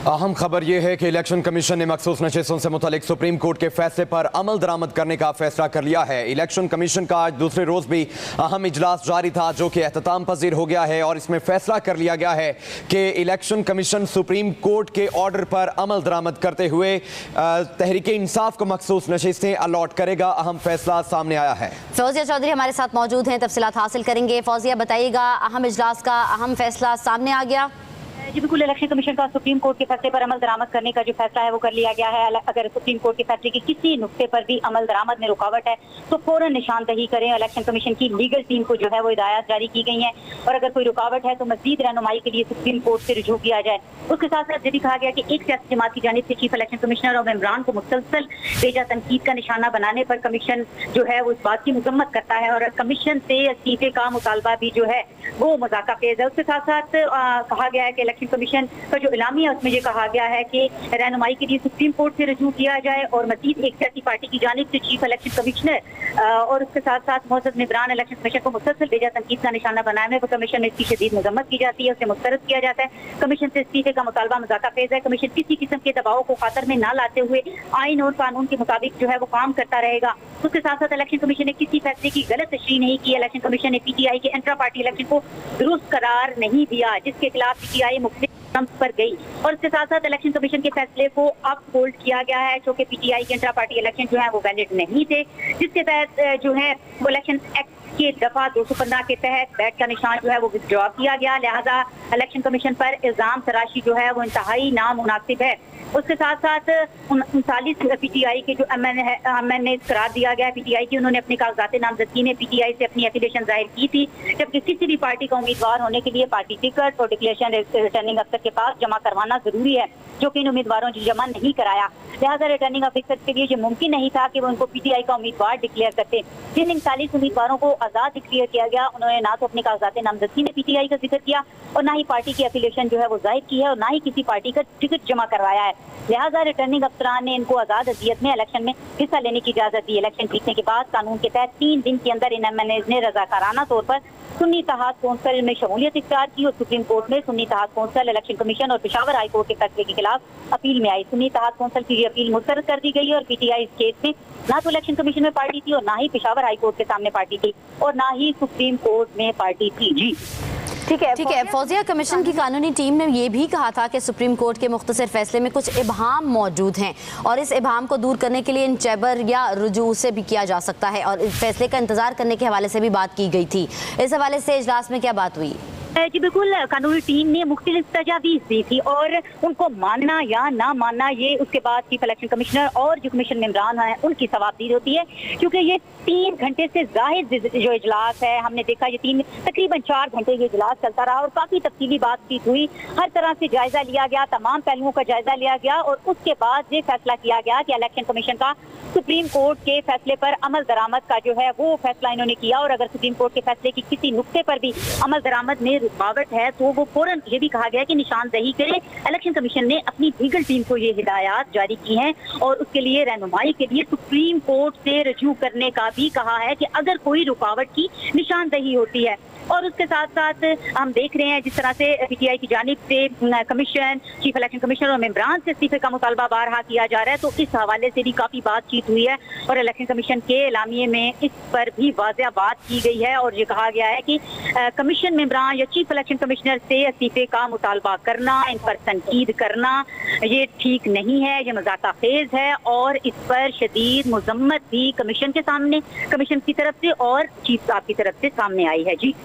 अहम खबर यह है कि इलेक्शन कमीशन ने मखसूस नशिस्तों से मुतालिक सुप्रीम कोर्ट के फैसले पर अमल दरामद करने का फैसला कर लिया है। इलेक्शन कमीशन का आज दूसरे रोज भी अहम इजलास जारी था, जो कि एहतताम पजीर हो गया है और इसमें फैसला कर लिया गया है कि इलेक्शन कमीशन सुप्रीम कोर्ट के ऑर्डर पर अमल दरामद करते हुए तहरीक इंसाफ को मखसूस नशिस्तें अलॉट करेगा। अहम फैसला सामने आया है। फौजिया चौधरी हमारे साथ मौजूद हैं, तफसीलात हासिल करेंगे। फौजिया बताइएगा, अहम इजलास का अहम फैसला सामने आ गया। जी बिल्कुल, इलेक्शन कमीशन का सुप्रीम कोर्ट के फैसले पर अमल दरामद करने का जो फैसला है वो कर लिया गया है। अगर सुप्रीम कोर्ट के फैसले की किसी नुक्ते पर भी अमल दरामद में रुकावट है तो फौरन निशानदही करें। इलेक्शन कमीशन की लीगल टीम को जो है वो हिदायत जारी की गई है और अगर कोई रुकावट है तो मजीद रहनुमाई के लिए सुप्रीम कोर्ट से रुजू किया जाए। उसके साथ साथ ये भी कहा गया कि एक सियासी जमात की जानिब से चीफ इलेक्शन कमिश्नर और मेम्बरान को मुसलसल बेजा तनकीद का निशाना बनाने पर कमीशन जो है वो इस बात की मजम्मत करता है और कमीशन से इस्तीफे का मुतालबा भी जो है वो मजाका फेज है। उसके साथ साथ कहा गया है कि इलेक्शन कमीशन का जो इलामी है उसमें ये कहा गया है कि रहनुमाई के लिए सुप्रीम कोर्ट से रजू किया जाए और मजीद एक सियासी पार्टी की जानिब से चीफ इलेक्शन कमिश्नर और उसके साथ साथ मोअज़्ज़ज़ मेम्बरान इलेक्शन कमीशन को मुसलसल बेजा तनकीद का निशाना बनाने पर कमीशन में इसकी शदीद मजम्मत की जाती है, उसे मुस्तरद किया जाता है। कमीशन से इस्तीफे का मुतालबा मजाका फेज है। कमीशन किसी किस्म के दबाव को खातर में न लाते हुए आइन और कानून के मुताबिक जो है वो काम करता रहेगा। उसके साथ साथ इलेक्शन कमीशन ने किसी फैसले की गलत तशरीह नहीं की। इलेक्शन कमीशन ने पीटीआई के इंट्रा पार्टी इलेक्शन को दुरुस्त करार नहीं दिया, जिसके खिलाफ पीटीआई मुख्तलिफ पर गई और इसके साथ साथ इलेक्शन कमीशन के फैसले को अब होल्ड किया गया है, जो कि पीटीआई के इंट्रा पार्टी इलेक्शन जो है वो वैलिड नहीं थे, जिसके तहत जो है वो इलेक्शन एक्ट के दफा 215 के तहत बैट का निशान जो है वो विथड्रॉ किया गया। लिहाजा इलेक्शन कमीशन पर इल्जाम तराशी जो है वो इंतहाई नामुनासिब है। उसके साथ साथ 39 पीटीआई के जो एमएनए करार दिया गया है पीटीआई की, उन्होंने अपनी कागजात नामजदगी में पीटीआई से अपनी एफिलिएशन जाहिर की थी, जबकि किसी भी पार्टी का उम्मीदवार होने के लिए पार्टी टिकट और डिक्लेरेशन रिटर्निंग अफसर के पास जमा करवाना जरूरी है, जो कि इन उम्मीदवारों ने जमा नहीं कराया। लिहाजा रिटर्निंग अफसर के लिए ये मुमकिन नहीं था कि वो उनको पीटीआई का उम्मीदवार डिक्लेयर करते। जिन 39 उम्मीदवारों को आजाद डिक्लेयर किया गया, उन्होंने ना तो अपनी कागजात नामजदगी में पीटीआई का जिक्र किया और ना ही पार्टी की एफिलिएशन जो है वो जाहिर की है और ना ही किसी पार्टी का टिकट जमा करवाया है। लिहाजा रिटर्निंग अफसरान ने इनको आजाद अजियत में इलेक्शन में हिस्सा लेने की इजाजत दी। इलेक्शन जीतने के बाद कानून के तहत 3 दिन के अंदर इन एमएनएज ने रजाकाराना तौर पर सुन्नी इत्तेहाद कौंसिल में शमूलियत इख्तियार की और सुप्रीम कोर्ट में सुन्नी इत्तेहाद कौंसिल, इलेक्शन कमीशन और पेशावर हाई कोर्ट के फैसले के खिलाफ अपील में आई। सुन्नी इत्तेहाद कौंसिल की ये अपील मुस्तरद कर दी गई और पीटीआई इस केस में ना तो इलेक्शन कमीशन में पार्टी थी और ना ही पेशावर हाई कोर्ट के सामने पार्टी थी और ना ही सुप्रीम कोर्ट में पार्टी थी। जी ठीक है। फौजिया, कमीशन की कानूनी टीम ने यह भी कहा था कि सुप्रीम कोर्ट के मुख्तसर फैसले में कुछ इबहाम मौजूद हैं और इस इबहाम को दूर करने के लिए इन चैबर या रुजू से भी किया जा सकता है और इस फैसले का इंतजार करने के हवाले से भी बात की गई थी। इस हवाले से इजलास में क्या बात हुई? जी बिल्कुल, कानूनी टीम ने मुख्तलिफ तजावीज़ दी थी और उनको मानना या ना मानना ये उसके बाद चीफ इलेक्शन कमिश्नर और जो कमीशन मेम्बरान हैं उनकी सवाबदीद होती है, क्योंकि ये 3 घंटे से जाहिद जो इजलास है, हमने देखा ये तकरीबन 4 घंटे ये इजलास चलता रहा और काफ़ी तफसीली बातचीत हुई, हर तरह से जायजा लिया गया, तमाम पहलुओं का जायजा लिया गया और उसके बाद ये फैसला किया गया कि इलेक्शन कमीशन का सुप्रीम कोर्ट के फैसले पर अमल दरामद का जो है वो फैसला इन्होंने किया और अगर सुप्रीम कोर्ट के फैसले की किसी नुक्ते पर भी अमल दरामद में रुकावट है तो वो फौरन ये भी कहा गया कि निशानदही करे। इलेक्शन कमीशन ने अपनी लीगल टीम को ये हिदायत जारी की हैं और उसके लिए रहनुमाई के लिए सुप्रीम कोर्ट से रजू करने का भी कहा है कि अगर कोई रुकावट की निशानदही होती है। और उसके साथ साथ हम देख रहे हैं जिस तरह से पीटीआई की जानिब से कमीशन, चीफ इलेक्शन कमिश्नर और मेम्बरान से इस्तीफे का मुतालबा बारहा किया जा रहा है, तो इस हवाले से भी काफ़ी बातचीत हुई है और इलेक्शन कमीशन के एलामिये में इस पर भी वाज़ेह बात की गई है और ये कहा गया है कि कमीशन मेम्बरान या चीफ इलेक्शन कमिश्नर से इस्तीफे का मुतालबा करना, इन पर तनकीद करना ये ठीक नहीं है, ये मजाका खेज है और इस पर शदीद मजम्मत भी कमीशन के सामने, कमीशन की तरफ से और चीफ साहब की तरफ से सामने आई है। जी।